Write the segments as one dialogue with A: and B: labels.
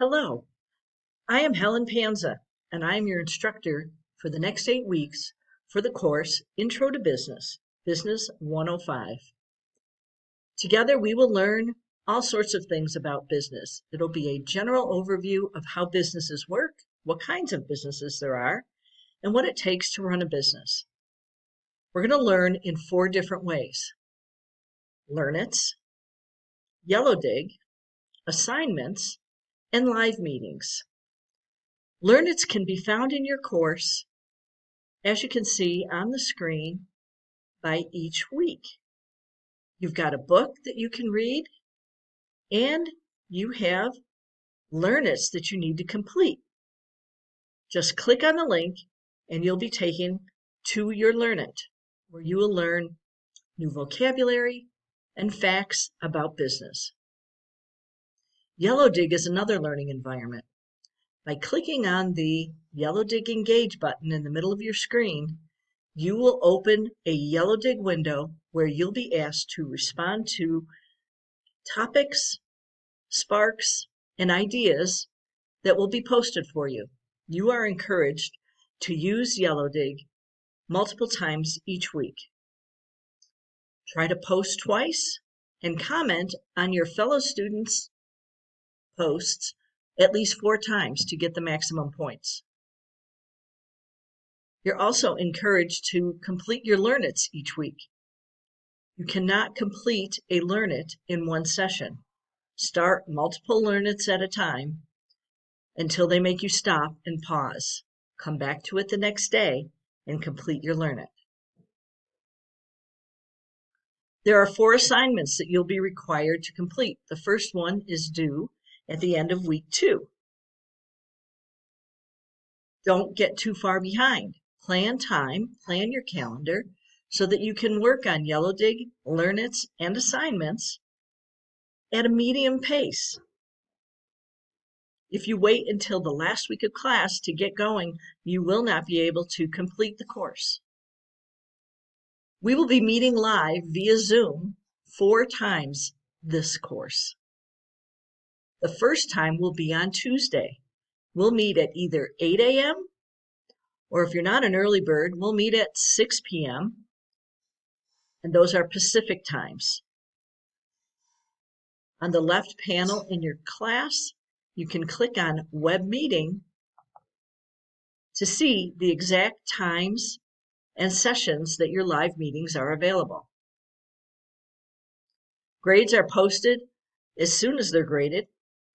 A: Hello, I am Helen Panza, and I am your instructor for the next 8 weeks for the course Intro to Business, Business 105. Together we will learn all sorts of things about business. It'll be a general overview of how businesses work, what kinds of businesses there are, and what it takes to run a business. We're going to learn in 4 different ways: Learn-Its, Yellowdig, assignments, and live meetings. Learn-Its can be found in your course, as you can see on the screen, by each week. You've got a book that you can read, and you have Learn-Its that you need to complete. Just click on the link and you'll be taken to your Learn-It, where you will learn new vocabulary and facts about business. Yellowdig is another learning environment. By clicking on the Yellowdig Engage button in the middle of your screen, you will open a Yellowdig window where you'll be asked to respond to topics, sparks, and ideas that will be posted for you. You are encouraged to use Yellowdig multiple times each week. Try to post twice and comment on your fellow students' posts at least 4 times to get the maximum points. You're also encouraged to complete your Learn-Its each week. You cannot complete a Learn-It in one session. Start multiple Learn-Its at a time until they make you stop and pause. Come back to it the next day and complete your Learn-It. There are 4 assignments that you'll be required to complete. The first one is due at the end of week 2. Don't get too far behind. Plan time, plan your calendar, so that you can work on Yellowdig, Learn-Its, and assignments at a medium pace. If you wait until the last week of class to get going, you will not be able to complete the course. We will be meeting live via Zoom 4 times this course. The first time will be on Tuesday. We'll meet at either 8 a.m. or if you're not an early bird, we'll meet at 6 p.m. and those are Pacific times. On the left panel in your class, you can click on Web Meeting to see the exact times and sessions that your live meetings are available. Grades are posted as soon as they're graded,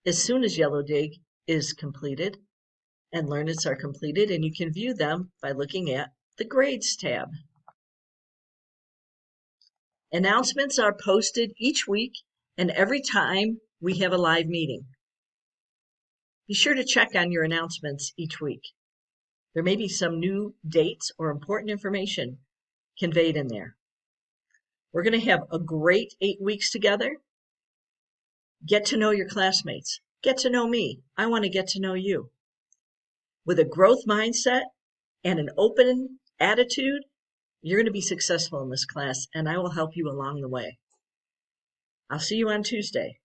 A: as soon as Yellowdig is completed, and Learn-Its are completed, and you can view them by looking at the Grades tab. Announcements are posted each week and every time we have a live meeting. Be sure to check on your announcements each week. There may be some new dates or important information conveyed in there. We're going to have a great 8 weeks together. Get to know your classmates. Get to know me. I want to get to know you. With a growth mindset and an open attitude, you're going to be successful in this class, and I will help you along the way. I'll see you on Tuesday.